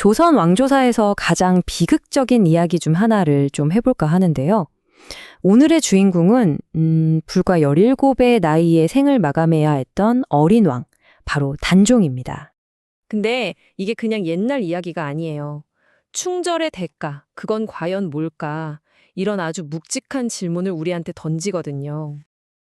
조선 왕조사에서 가장 비극적인 이야기 중 하나를 좀 해볼까 하는데요. 오늘의 주인공은 불과 17의 나이에 생을 마감해야 했던 어린 왕, 바로 단종입니다. 근데 이게 그냥 옛날 이야기가 아니에요. 충절의 대가, 그건 과연 뭘까? 이런 아주 묵직한 질문을 우리한테 던지거든요.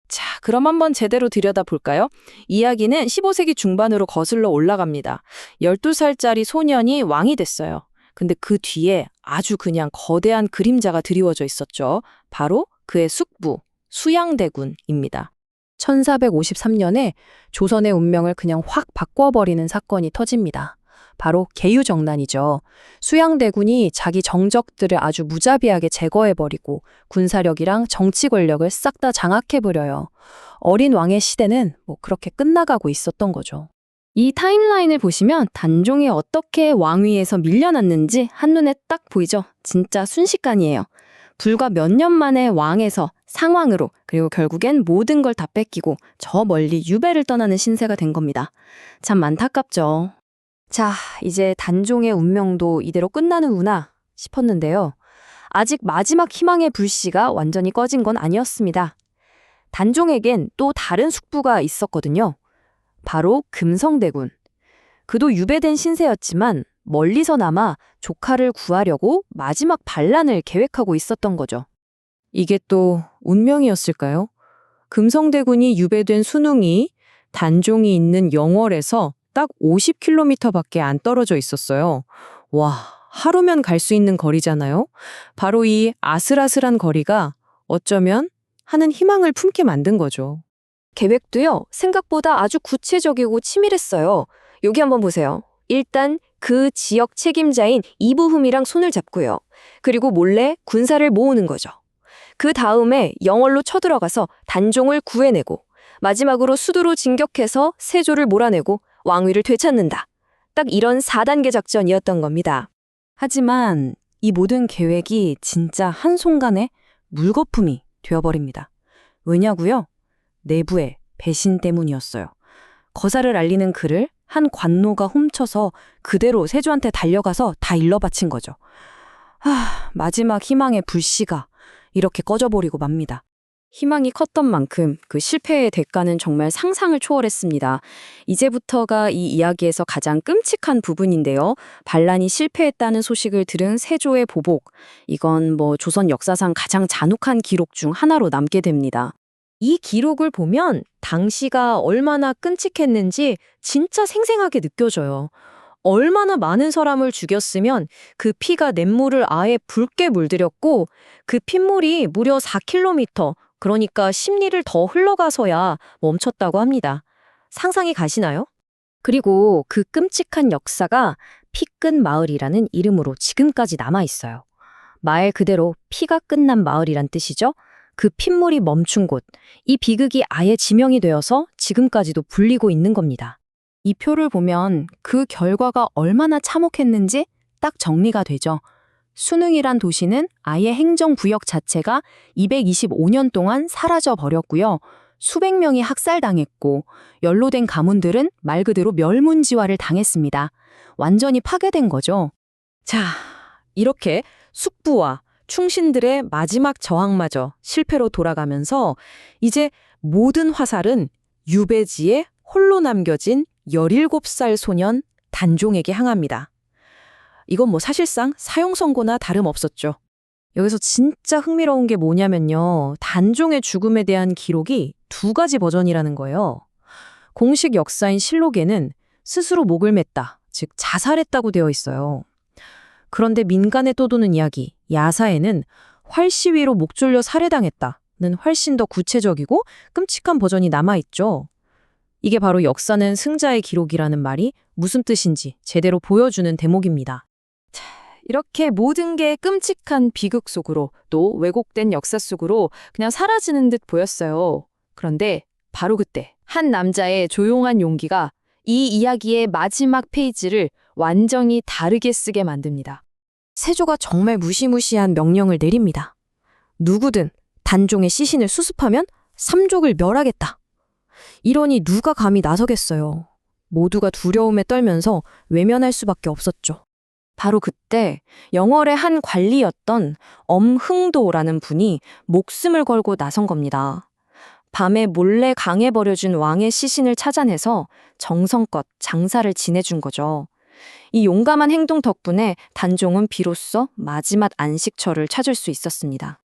자, 그럼 한번 제대로 들여다볼까요? 이야기는 15세기 중반으로 거슬러 올라갑니다. 12살짜리 소년이 왕이 됐어요. 근데 그 뒤에 아주 그냥 거대한 그림자가 드리워져 있었죠. 바로 그의 숙부, 수양대군입니다. 1453년에 조선의 운명을 그냥 확 바꿔버리는 사건이 터집니다. 바로 계유정난이죠. 수양대군이 자기 정적들을 아주 무자비하게 제거해버리고 군사력이랑 정치 권력을 싹 다 장악해버려요. 어린 왕의 시대는 그렇게 끝나가고 있었던 거죠. 이 타임라인을 보시면 단종이 어떻게 왕위에서 밀려났는지 한눈에 딱 보이죠? 진짜 순식간이에요. 불과 몇 년 만에 왕에서 상왕으로, 그리고 결국엔 모든 걸 다 뺏기고 저 멀리 유배를 떠나는 신세가 된 겁니다. 참 안타깝죠. 자, 이제 단종의 운명도 이대로 끝나는구나 싶었는데요. 아직 마지막 희망의 불씨가 완전히 꺼진 건 아니었습니다. 단종에겐 또 다른 숙부가 있었거든요. 바로 금성대군. 그도 유배된 신세였지만 멀리서나마 조카를 구하려고 마지막 반란을 계획하고 있었던 거죠. 이게 또 운명이었을까요? 금성대군이 유배된 순웅이 단종이 있는 영월에서 딱 50km밖에 안 떨어져 있었어요. 와, 하루면 갈 수 있는 거리잖아요? 바로 이 아슬아슬한 거리가 어쩌면 하는 희망을 품게 만든 거죠. 계획도요, 생각보다 아주 구체적이고 치밀했어요. 여기 한번 보세요. 일단 그 지역 책임자인 이부흠이랑 손을 잡고요. 그리고 몰래 군사를 모으는 거죠. 그 다음에 영월로 쳐들어가서 단종을 구해내고 마지막으로 수도로 진격해서 세조를 몰아내고 왕위를 되찾는다. 딱 이런 4단계 작전이었던 겁니다. 하지만 이 모든 계획이 진짜 한순간에 물거품이 되어버립니다. 왜냐고요? 내부의 배신 때문이었어요. 거사를 알리는 글을 한 관노가 훔쳐서 그대로 세조한테 달려가서 다 일러바친 거죠. 마지막 희망의 불씨가 이렇게 꺼져버리고 맙니다. 희망이 컸던 만큼 그 실패의 대가는 정말 상상을 초월했습니다. 이제부터가 이 이야기에서 가장 끔찍한 부분인데요. 반란이 실패했다는 소식을 들은 세조의 보복. 이건 조선 역사상 가장 잔혹한 기록 중 하나로 남게 됩니다. 이 기록을 보면 당시가 얼마나 끔찍했는지 진짜 생생하게 느껴져요. 얼마나 많은 사람을 죽였으면 그 피가 냇물을 아예 붉게 물들였고 그 핏물이 무려 4km, 그러니까 10리를 더 흘러가서야 멈췄다고 합니다. 상상이 가시나요? 그리고 그 끔찍한 역사가 피끝 마을이라는 이름으로 지금까지 남아있어요. 말 그대로 피가 끝난 마을이란 뜻이죠. 그 핏물이 멈춘 곳, 이 비극이 아예 지명이 되어서 지금까지도 불리고 있는 겁니다. 이 표를 보면 그 결과가 얼마나 참혹했는지 딱 정리가 되죠. 순흥이란 도시는 아예 행정구역 자체가 225년 동안 사라져 버렸고요. 수백 명이 학살당했고 연로된 가문들은 말 그대로 멸문지화를 당했습니다. 완전히 파괴된 거죠. 자, 이렇게 숙부와 충신들의 마지막 저항마저 실패로 돌아가면서 이제 모든 화살은 유배지에 홀로 남겨진 17살 소년 단종에게 향합니다. 이건 사실상 사형 선고나 다름없었죠. 여기서 진짜 흥미로운 게 뭐냐면요. 단종의 죽음에 대한 기록이 2가지 버전이라는 거예요. 공식 역사인 실록에는 스스로 목을 맸다, 즉 자살했다고 되어 있어요. 그런데 민간에 떠도는 이야기, 야사에는 활시위로 목 졸려 살해당했다는 훨씬 더 구체적이고 끔찍한 버전이 남아있죠. 이게 바로 역사는 승자의 기록이라는 말이 무슨 뜻인지 제대로 보여주는 대목입니다. 이렇게 모든 게 끔찍한 비극 속으로 또 왜곡된 역사 속으로 그냥 사라지는 듯 보였어요. 그런데 바로 그때 한 남자의 조용한 용기가 이 이야기의 마지막 페이지를 완전히 다르게 쓰게 만듭니다. 세조가 정말 무시무시한 명령을 내립니다. 누구든 단종의 시신을 수습하면 삼족을 멸하겠다. 이러니 누가 감히 나서겠어요. 모두가 두려움에 떨면서 외면할 수밖에 없었죠. 바로 그때 영월의 한 관리였던 엄흥도라는 분이 목숨을 걸고 나선 겁니다. 밤에 몰래 강에 버려진 왕의 시신을 찾아내서 정성껏 장사를 지내준 거죠. 이 용감한 행동 덕분에 단종은 비로소 마지막 안식처를 찾을 수 있었습니다.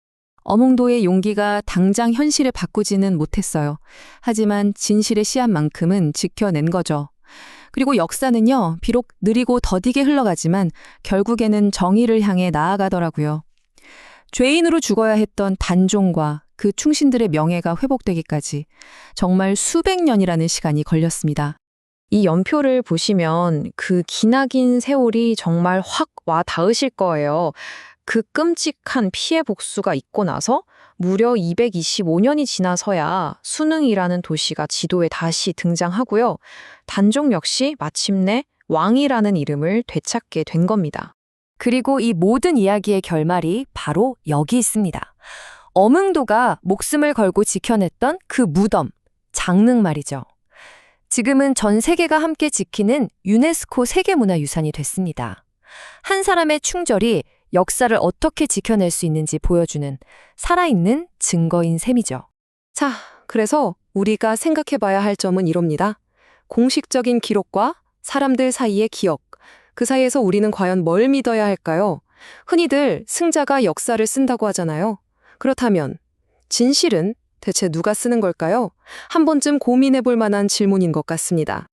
어몽도의 용기가 당장 현실을 바꾸지는 못했어요. 하지만 진실의 씨앗만큼은 지켜낸 거죠. 그리고 역사는요, 비록 느리고 더디게 흘러가지만 결국에는 정의를 향해 나아가더라고요. 죄인으로 죽어야 했던 단종과 그 충신들의 명예가 회복되기까지 정말 수백 년이라는 시간이 걸렸습니다. 이 연표를 보시면 그 기나긴 세월이 정말 확 와 닿으실 거예요. 그 끔찍한 피해 복수가 있고 나서 무려 225년이 지나서야 순흥이라는 도시가 지도에 다시 등장하고요. 단종 역시 마침내 왕이라는 이름을 되찾게 된 겁니다. 그리고 이 모든 이야기의 결말이 바로 여기 있습니다. 엄흥도가 목숨을 걸고 지켜냈던 그 무덤, 장릉 말이죠. 지금은 전 세계가 함께 지키는 유네스코 세계문화유산이 됐습니다. 한 사람의 충절이 역사를 어떻게 지켜낼 수 있는지 보여주는 살아있는 증거인 셈이죠. 자, 그래서 우리가 생각해 봐야 할 점은 이럽니다. 공식적인 기록과 사람들 사이의 기억, 그 사이에서 우리는 과연 뭘 믿어야 할까요? 흔히들 승자가 역사를 쓴다고 하잖아요. 그렇다면 진실은 대체 누가 쓰는 걸까요? 한 번쯤 고민해 볼 만한 질문인 것 같습니다.